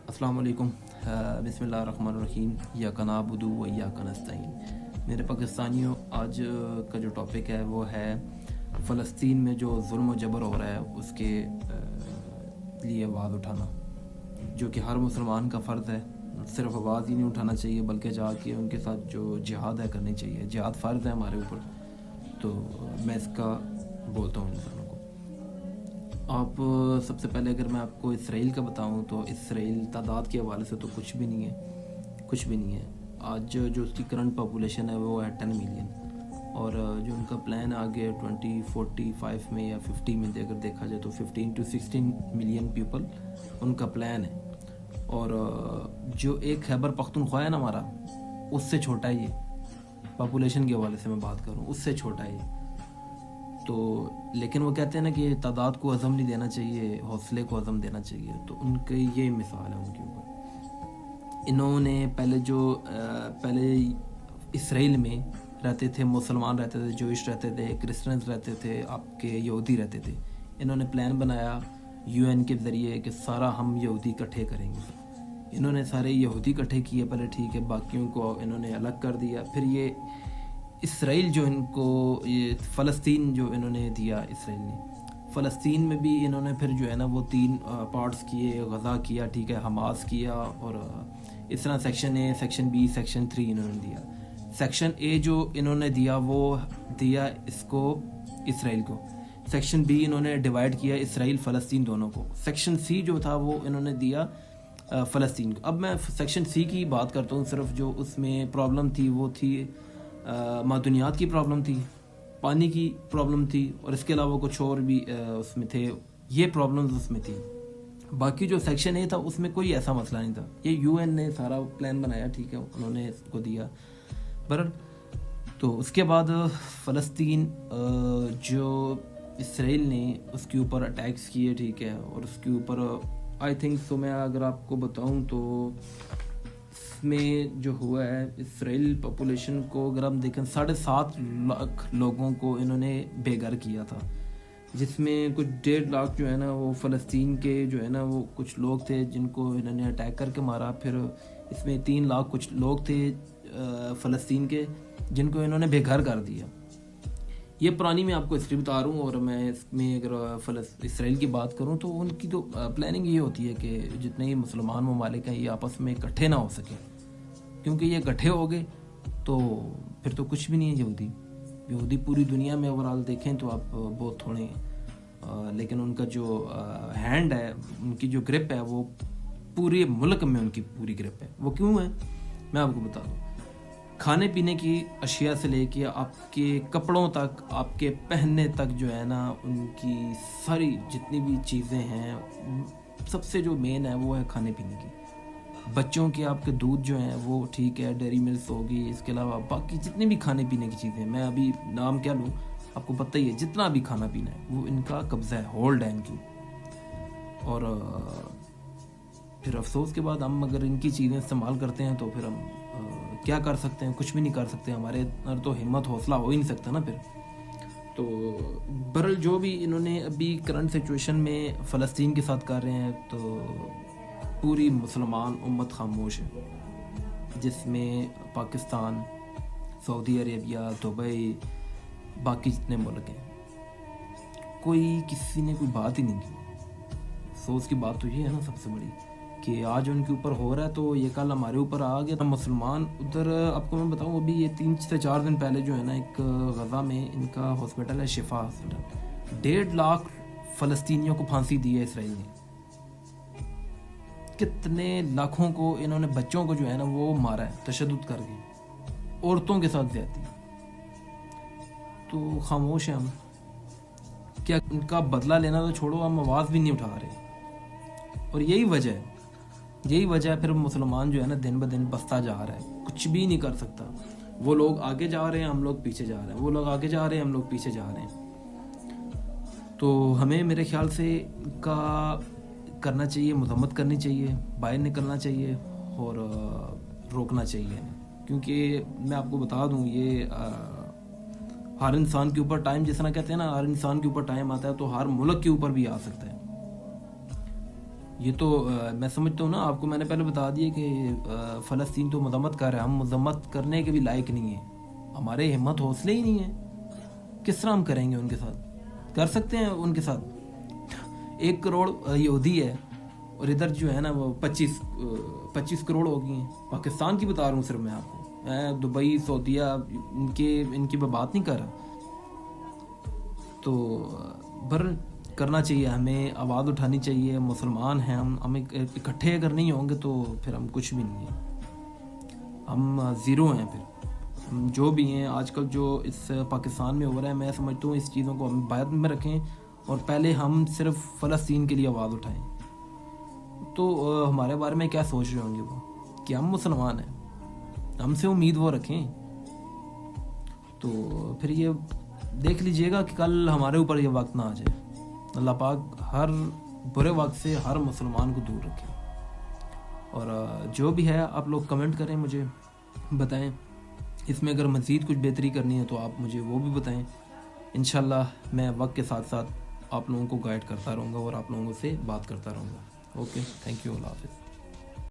अस्सलाम वालेकुम। बिस्मिल्लाहिर्रहमानिर्रहीम। इय्याका नअबुदु व इय्याका नस्तईन। मेरे पाकिस्तानियों, आज का जो टॉपिक है वो है फ़लस्तीन में जो जुल्म व जबर हो रहा है उसके लिए आवाज़ उठाना, जो कि हर मुसलमान का फ़र्ज़ है। सिर्फ आवाज़ ही नहीं उठाना चाहिए बल्कि जाके उनके साथ जो जिहाद है करनी चाहिए। जिहाद फ़र्ज़ है हमारे ऊपर, तो मैं इसका बोलता हूँ इंसानों को। आप सबसे पहले अगर मैं आपको इसराइल का बताऊं तो इसराइल तादाद के हवाले से तो कुछ भी नहीं है, कुछ भी नहीं है। आज जो उसकी करंट पॉपुलेशन है वो है 10 मिलियन, और जो उनका प्लान है आगे 2045 में या 50 में अगर देखा जाए तो 15 to 16 मिलियन पीपल उनका प्लान है। और जो एक खैबर पख्तूनख्वा है ना हमारा, उससे छोटा है ये, पॉपुलेशन के हवाले से मैं बात करूँ उससे छोटा है ये। तो लेकिन वो कहते हैं ना कि तादाद को अज़म नहीं देना चाहिए, हौसले को अज़म देना चाहिए। तो उनकी ये मिसाल है उनके ऊपर। इन्होंने पहले इसराइल में रहते थे, मुसलमान रहते थे, जोइश रहते थे, क्रिश्चियंस रहते थे, आपके यहूदी रहते थे। इन्होंने प्लान बनाया यूएन के ज़रिए कि सारा हम यहूदी इकट्ठे करेंगे। इन्होंने सारे यहूदी इकट्ठे किए पहले, ठीक है, बाकियों को इन्होंने अलग कर दिया। फिर ये इसराइल जो इनको ये फ़लस्तीन जो इन्होंने दिया, इसराइल ने फ़लस्तीन में भी इन्होंने फिर जो है ना वो 3 पार्ट्स किए। गज़ा किया, ठीक है, हमास किया, और इस तरह section A, section B, section 3 इन्होंने दिया। सेक्शन ए जो इन्होंने दिया वो दिया इसको इसराइल को। सेक्शन बी इन्होंने डिवाइड किया इसराइल फ़लस्तीन दोनों को। सेक्शन सी जो था वो इन्होंने दिया फ़लस्तीन को। अब मैं सेक्शन सी की बात करता हूँ। सिर्फ जो उसमें प्रॉब्लम थी वो थी मादुनियात की प्रॉब्लम थी, पानी की प्रॉब्लम थी, और इसके अलावा कुछ और भी उसमें थे, ये प्रॉब्लम्स उसमें थी। बाकी जो सेक्शन ए था उसमें कोई ऐसा मसला नहीं था। ये यूएन ने सारा प्लान बनाया, ठीक है, उन्होंने इसको दिया पर। तो उसके बाद फ़लस्तीन जो इसराइल ने उसके ऊपर अटैक्स किए, ठीक है, और उसके ऊपर आई थिंक सो मैं अगर आपको बताऊं तो में जो हुआ है इसराइल पॉपुलेशन को अगर हम देखें 7.5 लाख लोगों को इन्होंने बेघर किया था, जिसमें कुछ 1.5 लाख जो है ना वो फ़लस्तीन के जो है ना वो कुछ लोग थे जिनको इन्होंने अटैक करके मारा। फिर इसमें 3 लाख कुछ लोग थे फ़लस्तीन के जिनको इन्होंने बेघर कर दिया। ये पुरानी मैं आपको हिस्ट्री बता रहा हूँ। और मैं इसमें अगर इसराइल की बात करूँ तो उनकी तो प्लानिंग ये होती है कि जितने ही मुसलमान ममालिक हैं ये आपस में इकट्ठे ना हो सके, क्योंकि ये इकट्ठे हो गए तो फिर तो कुछ भी नहीं है। यहूदी पूरी दुनिया में ओवरऑल देखें तो आप बहुत थोड़े हैं, लेकिन उनका जो हैंड है, उनकी जो ग्रिप है वो पूरे मुल्क में उनकी पूरी ग्रिप है। वो क्यों है मैं आपको बता दूँ। खाने पीने की अशिया से लेके आपके कपड़ों तक, आपके पहनने तक जो है ना, उनकी सारी जितनी भी चीज़ें हैं, सबसे जो मेन है वो है खाने पीने की। बच्चों के आपके दूध जो हैं वो ठीक है, डेयरी मिल्क होगी, इसके अलावा बाकी जितनी भी खाने पीने की चीज़ें, मैं अभी नाम क्या लूँ, आपको पता ही है, जितना भी खाना पीना है वो इनका कब्ज़ा है, होल्ड है इनकी। और फिर अफसोस के बाद हम अगर इनकी चीज़ें इस्तेमाल करते हैं तो फिर हम क्या कर सकते हैं, कुछ भी नहीं कर सकते। हमारे अंदर तो हिम्मत हौसला हो ही नहीं सकता ना फिर। तो बहरहाल जो भी इन्होंने अभी करंट सिचुएशन में फ़लस्तीन के साथ कर रहे हैं, तो पूरी मुसलमान उम्मत खामोश है, जिसमें पाकिस्तान, सऊदी अरेबिया, दुबई, बाकी जितने मुल्क हैं, कोई किसी ने कोई बात ही नहीं की। सोच की बात तो ये है ना सबसे बड़ी कि आज उनके ऊपर हो रहा है तो ये कल हमारे ऊपर आ गया। मुसलमान उधर आपको मैं बताऊं, अभी ये 3 से 4 दिन पहले जो है ना, एक गज़ा में इनका हॉस्पिटल है, शिफा हॉस्पिटल, 1.5 लाख फ़लस्तीनियों को फांसी दी है इसराइल ने। कितने लाखों को इन्होंने, बच्चों को जो है ना वो मारा है तशद्दुद करके, औरतों के साथ ज्यादती। तो खामोश है हम। क्या उनका बदला लेना तो छोड़ो, हम आवाज़ भी नहीं उठा रहे। और यही वजह है फिर मुसलमान जो है ना दिन ब दिन बसता जा रहा है, कुछ भी नहीं कर सकता। वो लोग आगे जा रहे हैं, हम लोग पीछे जा रहे हैं, वो लोग आगे जा रहे हैं, हम लोग पीछे जा रहे हैं। तो हमें मेरे ख्याल से का करना चाहिए, मजम्मत करनी चाहिए, बाहर निकलना चाहिए और रोकना चाहिए। क्योंकि मैं आपको बता दूं, ये हर इंसान के ऊपर टाइम, जिस तरह कहते हैं ना, हर इंसान के ऊपर टाइम आता है तो हर मुल्क के ऊपर भी आ सकता है। ये तो मैं समझता हूँ ना, आपको मैंने पहले बता दिया कि फ़लस्तीन तो मजम्मत कर रहा है, हम मजम्मत करने के भी लायक नहीं हैं, हमारे हिम्मत हौसले ही नहीं है। किस तरह हम करेंगे उनके साथ? कर सकते हैं उनके साथ? 1 करोड़ यहूदी है और इधर जो है ना वो 25 करोड़ हो गई हैं। पाकिस्तान की बता रहा हूँ सिर्फ मैं आपको, मैं दुबई सऊदीया इनकी मैं बात नहीं कर रहा। तो बर करना चाहिए, हमें आवाज़ उठानी चाहिए। मुसलमान हैं हम इकट्ठे अगर नहीं होंगे तो फिर हम कुछ भी नहीं हैं, हम ज़ीरो हैं। फिर हम जो भी हैं आजकल जो इस पाकिस्तान में हो रहा है, मैं समझता हूँ इस चीज़ों को हम बाद में रखें और पहले हम सिर्फ फ़लस्तीन के लिए आवाज़ उठाएं। तो हमारे बारे में क्या सोच रहे होंगे वो कि हम मुसलमान हैं, हमसे उम्मीद वो रखें। तो फिर ये देख लीजिएगा कि कल हमारे ऊपर ये वक्त ना आ जाए। अल्लाह पाक हर बुरे वक्त से हर मुसलमान को दूर रखे। और जो भी है आप लोग कमेंट करें, मुझे बताएं। इसमें अगर मज़ीद कुछ बेहतरी करनी है तो आप मुझे वो भी बताएं। इंशाल्लाह मैं वक्त के साथ साथ आप लोगों को गाइड करता रहूँगा और आप लोगों से बात करता रहूँगा। ओके, थैंक यू, अल्लाह हाफ़िज़।